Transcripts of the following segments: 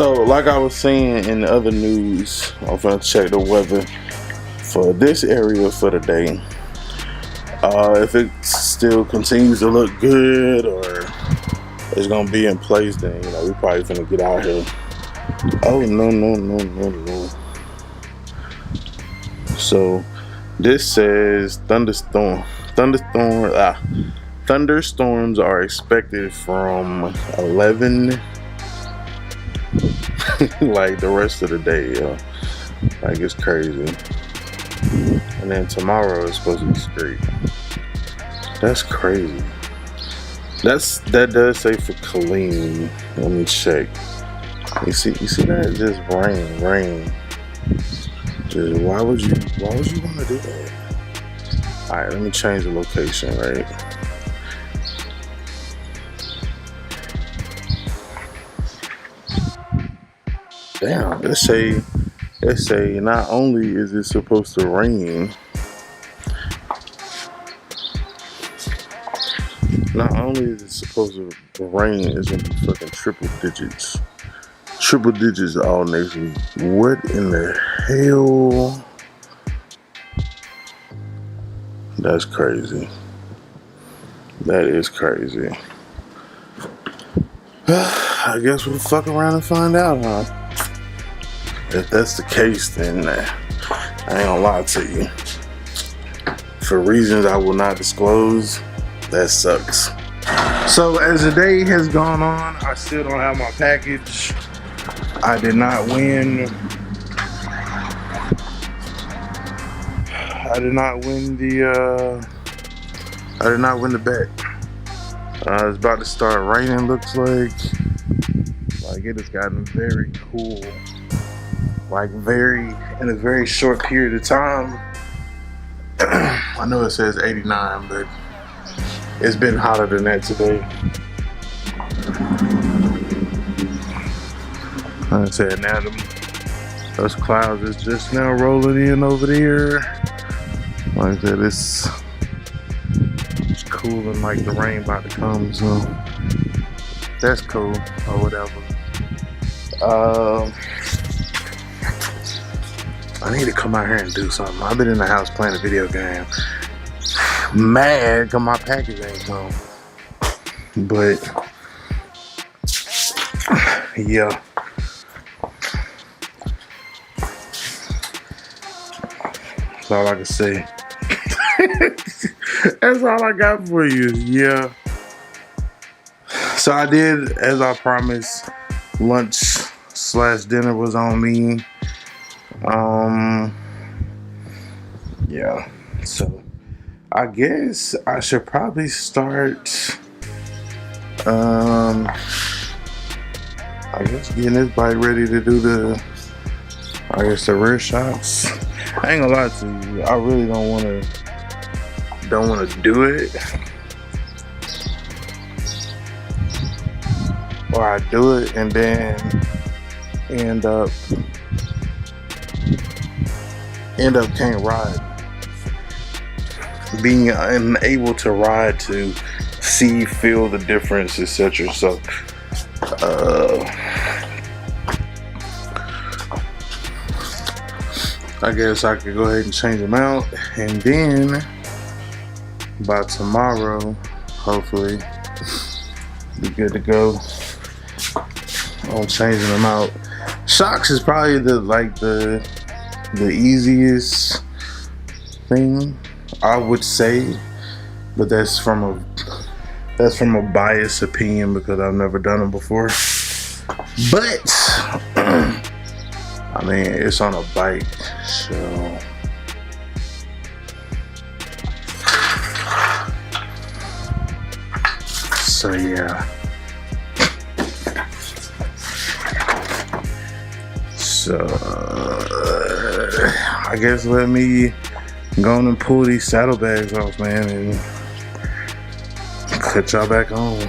So, like I was saying in the other news, I'm gonna check the weather for this area for the day. If it still continues to look good or it's gonna be in place, then you know we probably finna get out here. Oh no. So this says thunderstorms are expected from 11 like the rest of the day, yo. Like it's crazy. And then tomorrow is supposed to be straight. That's crazy. That does say for Killeen. Let me check. You see that? Just rain. Just why would you want to do that? Alright, let me change the location, right? Damn, let's say not only is it supposed to rain, not only is it supposed to rain, it's gonna be fucking triple digits all next week. What in the hell? That's crazy. That is crazy. I guess we'll fuck around and find out, huh? If that's the case, then I ain't gonna lie to you. For reasons I will not disclose, that sucks. So as the day has gone on, I still don't have my package. I did not win. I did not win the bet. It's about to start raining, looks like. Like it has gotten very cool. Like in a very short period of time. I know it says 89, but it's been hotter than that today. Like I said, now those clouds is just now rolling in over there. Like I said, it's cool and like the rain about to come, so that's cool or whatever. I need to come out here and do something. I've been in the house playing a video game. Mad because my package ain't come. But yeah. That's all I can say. That's all I got for you. Yeah. So I did, as I promised, lunch/dinner was on me. Yeah. So I guess I should probably start I guess getting this bike ready to do the rear shots. I ain't gonna lie to you, I really don't wanna do it. Or I do it and then end up can't ride. Being unable to ride to see, feel the difference, etc. So I guess I could go ahead and change them out, and then by tomorrow, hopefully, be good to go on changing them out. Shocks is probably the easiest thing, I would say, but that's from a biased opinion because I've never done them before. But I mean, it's on a bike, so yeah. So I guess let me go on and pull these saddlebags off, man, and cut y'all back on.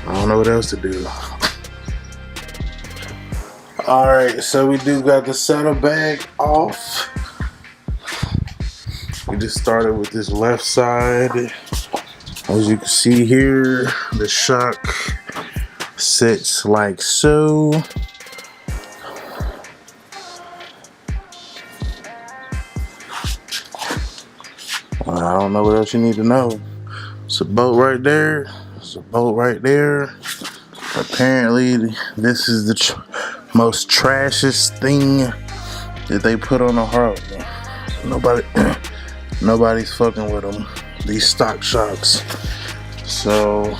I don't know what else to do. Alright, so we do got the saddlebag off. We just started with this left side. As you can see here, the shock Sits like so. I don't know what else you need to know. It's a boat right there. It's a boat right there. Apparently, this is the most trashiest thing that they put on a Harley. Nobody's fucking with them. These stock shocks. So,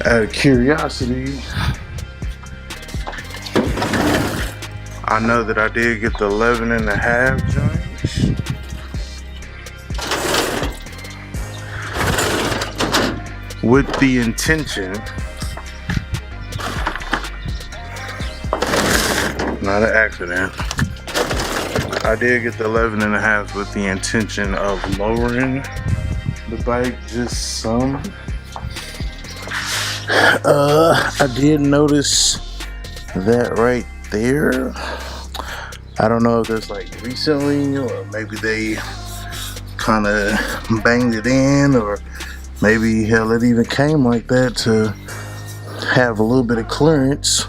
out of curiosity, I know that I did get the 11.5 joints. With the intention, not an accident, I did get the 11.5 with the intention of lowering the bike just some. I did notice that right there. I don't know if that's like recently, or maybe they kind of banged it in, or maybe hell, it even came like that to have a little bit of clearance.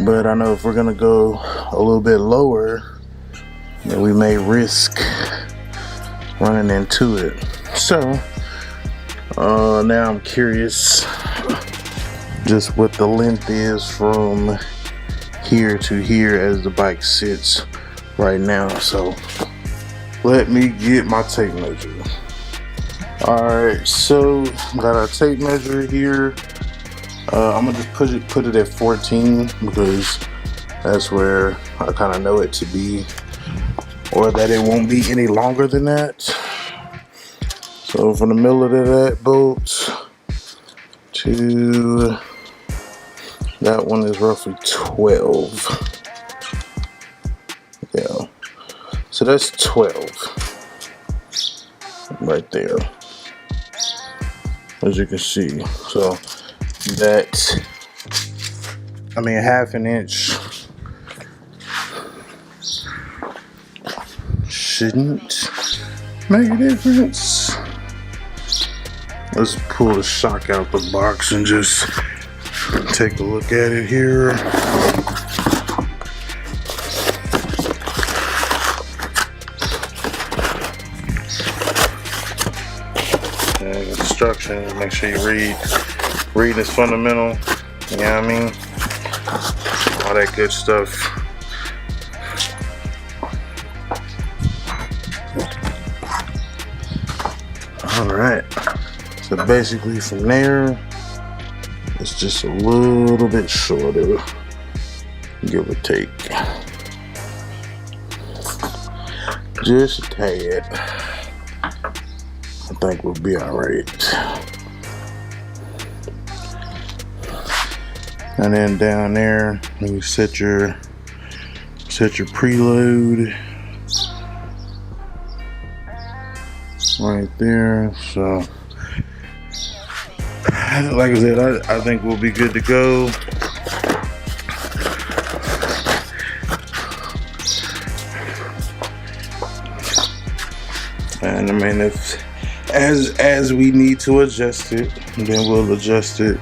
But I know if we're gonna go a little bit lower, then we may risk running into it. So now I'm curious just what the length is from here to here as the bike sits right now. So let me get my tape measure. Alright, so got our tape measure here. I'm gonna just put it at 14 because that's where I kind of know it to be, or that it won't be any longer than that. So from the middle of that bolt to that one is roughly 12. Yeah, so that's 12 right there, as you can see. So that, I mean, half an inch shouldn't make a difference. Let's pull the shock out the box and just take a look at it here. And instructions, make sure you read. Reading is fundamental, you know what I mean? All that good stuff. Alright, so basically from there, it's just a little bit shorter, give or take. Just a tad. I think we'll be alright. And then down there, when you set your preload right there. So, like I said, I think we'll be good to go. And I mean, if as we need to adjust it, then we'll adjust it.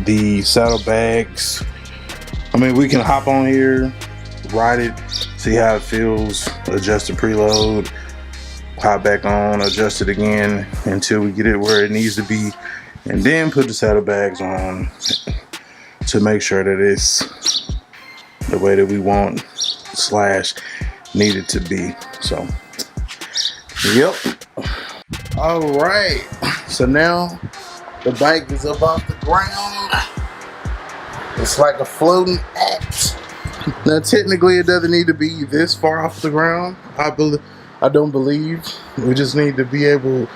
The saddlebags, I mean, we can hop on here, ride it, see how it feels, adjust the preload, hop back on, adjust it again until we get it where it needs to be, and then put the saddlebags on to make sure that it's the way that we want / need it to be. So, yep. All right, so now the bike is up off the ground. It's like a floating act. Now technically it doesn't need to be this far off the ground. I don't believe. We just need to be able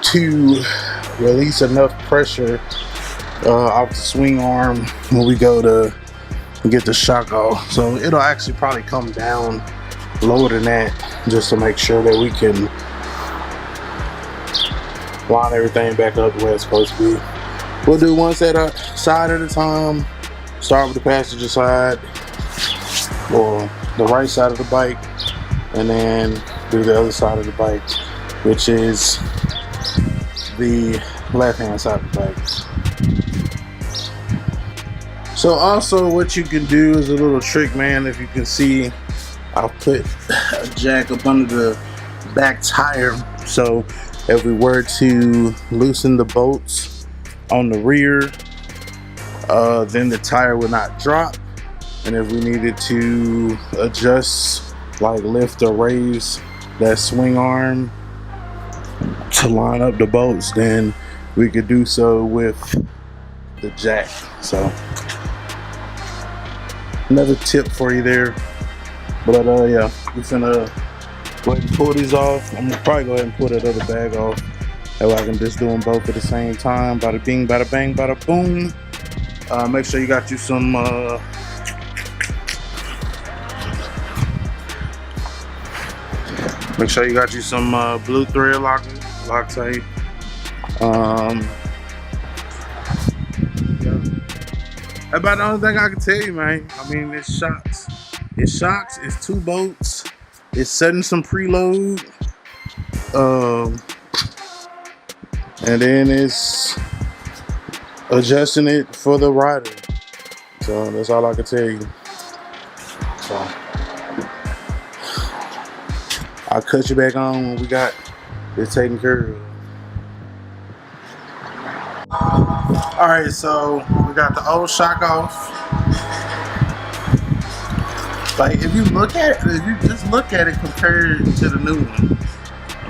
to release enough pressure off the swing arm when we go to get the shock off. So it'll actually probably come down lower than that, just to make sure that we can line everything back up the way it's supposed to be. We'll do one side at a time. Start with the passenger side, or the right side of the bike, and then do the other side of the bike, which is the left hand side of the bike. So also what you can do is a little trick, man. If you can see, I'll put a jack up under the back tire. So if we were to loosen the bolts on the rear, then the tire would not drop. And if we needed to adjust, like lift or raise that swing arm to line up the bolts, then we could do so with the jack. So another tip for you there. But yeah, we're finna go ahead and pull these off. I'm gonna probably go ahead and pull that other bag off. That way I can just do them both at the same time. Bada bing, bada bang, bada boom. Make sure you got you some blue thread Loctite. Yeah. That's about the only thing I can tell you, man. I mean, it's shocks. It's 2 bolts. It's setting some preload. And then it's adjusting it for the rider. So that's all I can tell you. So I'll cut you back on when we got it taken care of. Alright, so we got the old shock off. Like if you just look at it compared to the new one,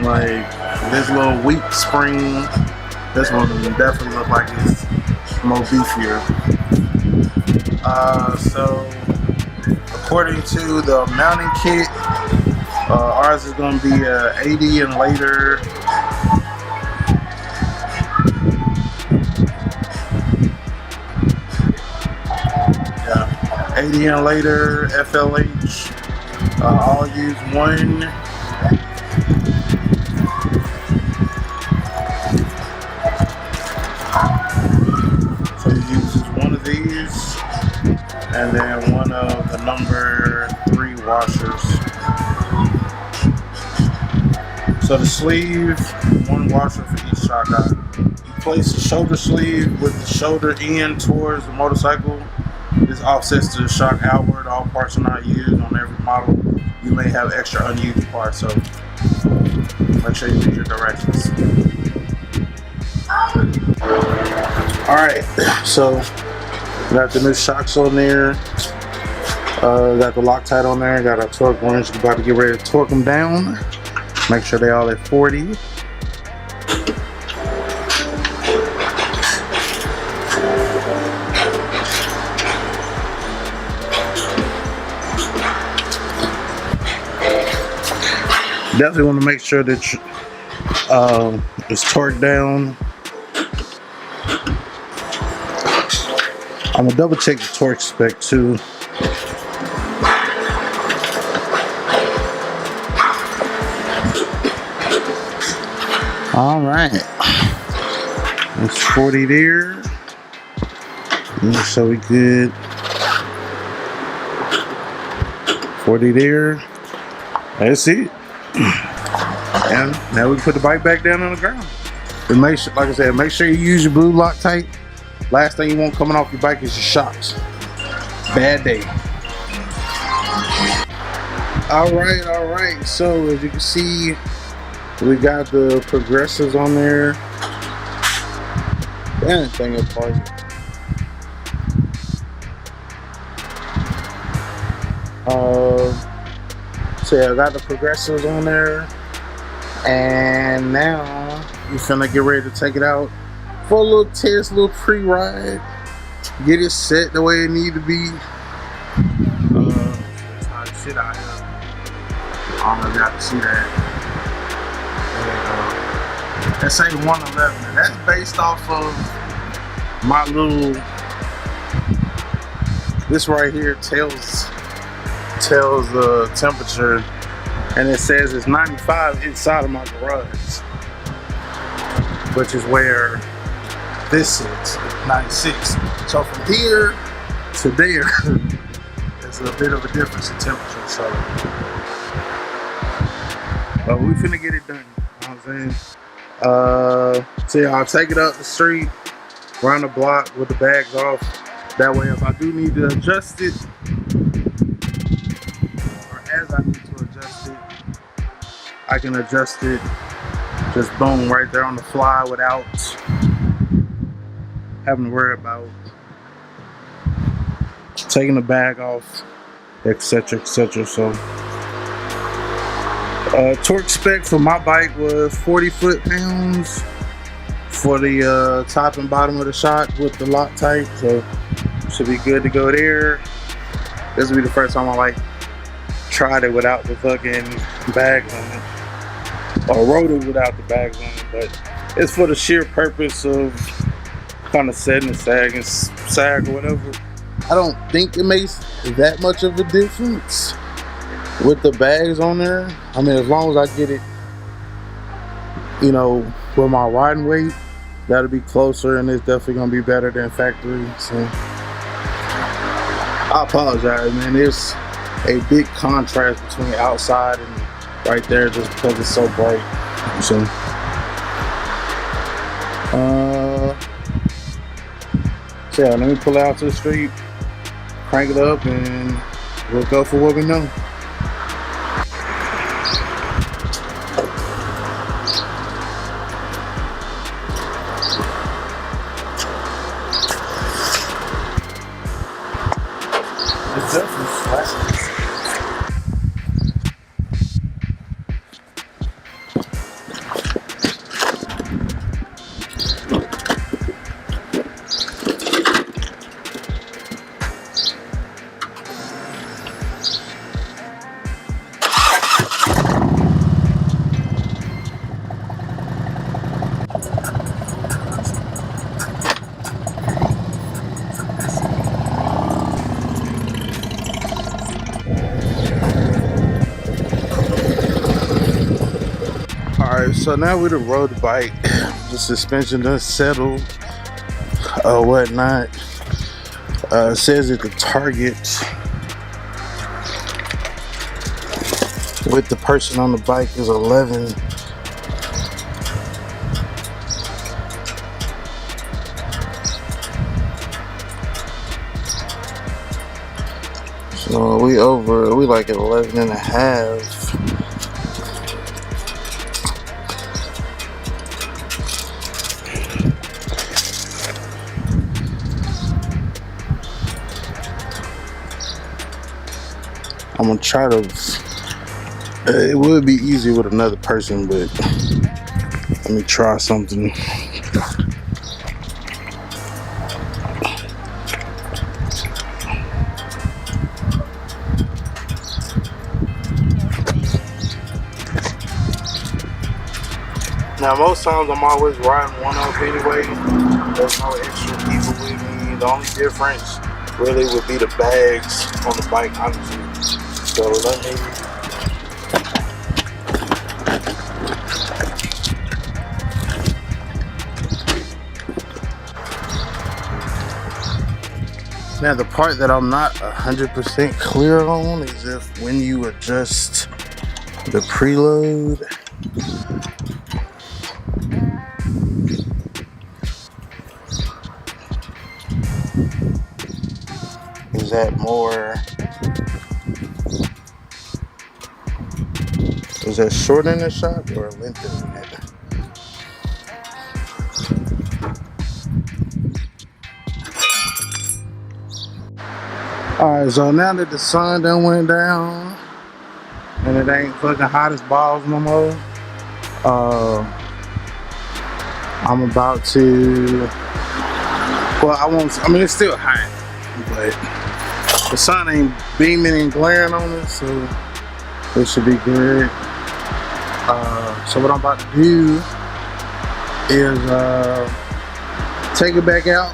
like this little weak spring, this one definitely look like it's more beefier. So according to the mounting kit, ours is going to be 80 and later. Yeah, 80 and later FLH. I'll use one. So he uses one of these, and then one of the number 3 washers. So the sleeve, 1 washer for each shock eye. You place the shoulder sleeve with the shoulder end towards the motorcycle. This offsets the shock outward. All parts are not used on every model. You may have extra unused parts, so make sure you read your directions. Alright, so got the new shocks on there. Got the Loctite on there. Got our torque wrench. About to get ready to torque them down. Make sure they all at 40. Definitely want to make sure that it's torqued down. I'm gonna double check the torque spec too. All right, it's 40 there. So we good. 40 there. That's it. And now we put the bike back down on the ground. And make sure, like I said, make sure you use your blue Loctite. Last thing you want coming off your bike is your shocks. Bad day. All right. So as you can see, we got the progressives on there. That thing apart. So yeah, I got the progressives on there, and now we're finna get ready to take it out for a little test, a little pre-ride, get it set the way it need to be. That's how it sit out here. I don't know if y'all can see that. That's a 111. And that's based off of my little. This right here tells the temperature, and it says it's 95 inside of my garage, which is where this is 96. So from here to there, there's a bit of a difference in temperature. So, but we finna get it done. You know what I'm saying? So yeah, I'll take it up the street, run the block with the bags off. That way, if I do need to adjust it, or as I need to adjust it, I can adjust it just boom right there on the fly without having to worry about taking the bag off, etc, etc. So torque spec for my bike was 40 foot-pounds for the top and bottom of the shock with the Loctite, so should be good to go there. This will be the first time I like tried it without the fucking bags on it, or rode it without the bags on it, but it's for the sheer purpose of kind of setting the sag or whatever. I don't think it makes that much of a difference with the bags on there. I mean, as long as I get it, you know, with my riding weight, that'll be closer, and it's definitely gonna be better than factory. So I apologize, man. There's a big contrast between outside and right there just because it's so bright. So so yeah, let me pull out to the street, crank it up, and we'll go for what we know. It's definitely flat. Alright, so now we done rode the bike. The suspension done settled, whatnot. It says that the target with the person on the bike is 11. So we like at 11 and a half. I'm gonna try to, it would be easier with another person, but let me try something. Now most times I'm always riding one up anyway. There's no extra people with me. The only difference really would be the bags on the bike, honestly. So let me, now the part that I'm not 100% clear on is if when you adjust the preload, is that more, is that shortening the shock or lengthening it? Alright, so now that the sun done went down and it ain't fucking hot as balls no more, I'm about to, well, I mean it's still hot, but the sun ain't beaming and glaring on it, so it should be good. So what I'm about to do is take it back out.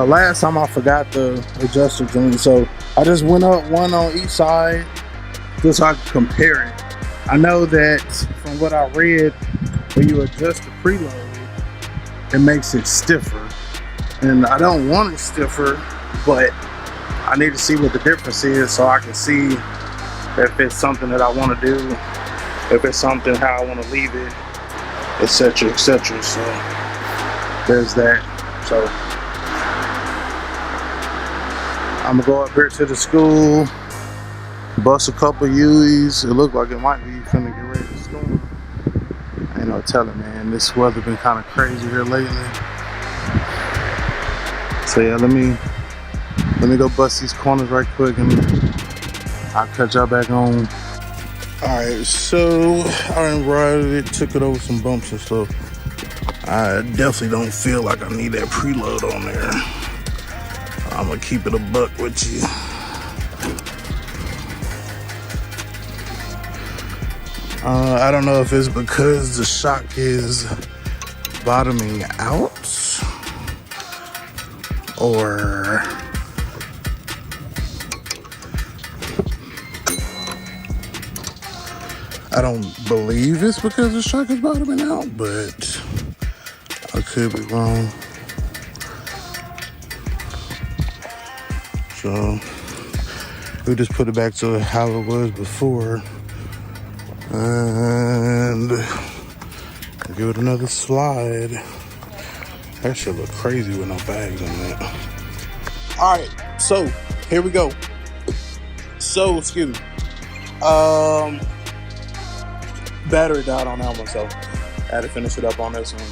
Last time I forgot the adjuster joint, so I just went up one on each side just so I can compare it. I know that from what I read, when you adjust the preload, it makes it stiffer, and I don't want it stiffer, but I need to see what the difference is so I can see if it's something that I want to do, if it's something how I want to leave it, etc., etc. So there's that. So I'm gonna go up here to the school, bust a couple U's. It looked like it might be finna get ready to storm. Ain't no telling, man. This weather been kind of crazy here lately. So yeah, let me go bust these corners right quick and I'll catch y'all back on. Alright, so I ride it, took it over some bumps and stuff. I definitely don't feel like I need that preload on there. I'm gonna keep it a buck with you. I don't know if it's because the shock is bottoming out or I don't believe it's because the shock is bottoming out, but I could be wrong. So we just put it back to how it was before and give it another slide. That should look crazy with no bags on it. All right, so here we go. So, excuse me. Battery died on that one, so I had to finish it up on this one.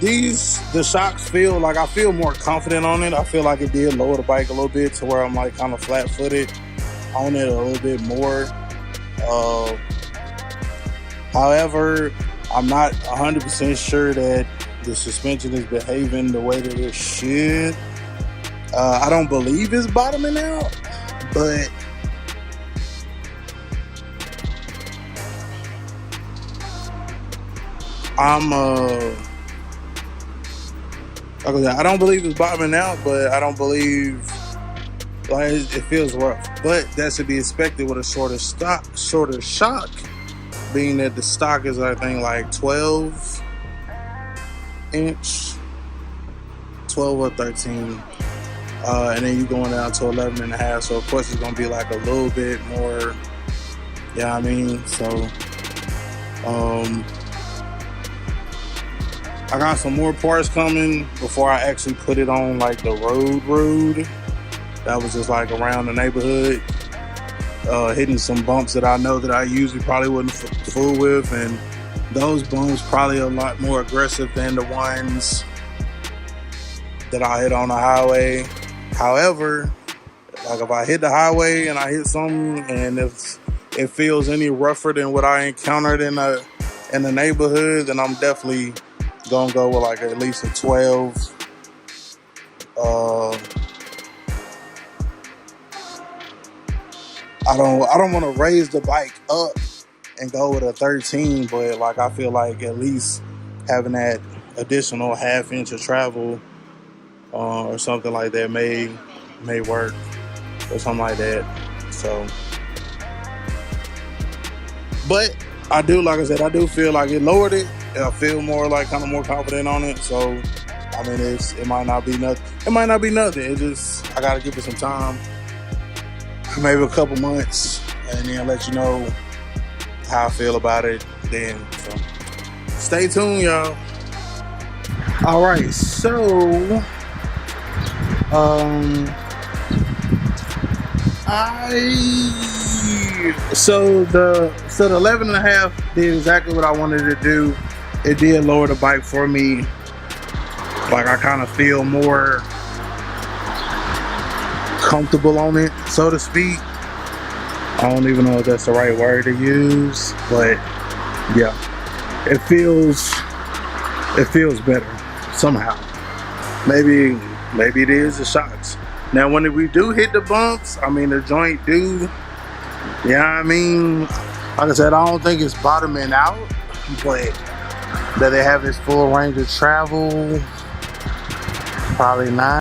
The shocks feel like I feel more confident on it. I feel like it did lower the bike a little bit to where I'm like kind of flat-footed on it a little bit more. However, I'm not 100% sure that the suspension is behaving the way that it should. I don't believe it's bottoming out, but I don't believe it's bottoming out, but I don't believe like it feels rough. But that's to be expected with a shorter shock, being that the stock is I think like 12 or 13, and then you're going down to 11 and a half. So of course it's gonna be like a little bit more. Yeah, I mean, so I got some more parts coming before I actually put it on like the road. That was just like around the neighborhood, hitting some bumps that I know that I usually probably wouldn't fool with, and those bumps probably a lot more aggressive than the ones that I hit on the highway. However, like if I hit the highway and I hit something and if it feels any rougher than what I encountered in the neighborhood, then I'm definitely gonna go with like at least a 12. I don't want to raise the bike up and go with a 13, but like I feel like at least having that additional half inch of travel or something like that may work or something like that. So, but I do, like I said, I do feel like it lowered it. I feel more like kind of more confident on it. So, I mean, it might not be nothing. It might not be nothing. It just, I got to give it some time. Maybe a couple months, and then let you know how I feel about it then. So, stay tuned, y'all. All right, so the 11 and a half did exactly what I wanted to do. It did lower the bike for me. Like I kind of feel more comfortable on it, so to speak. I don't even know if that's the right word to use, but yeah, it feels better somehow. Maybe it is the shocks. Now when we do hit the bumps, I mean the joint do, yeah, I mean, like I said, I don't think it's bottoming out, but that they have its full range of travel, probably not.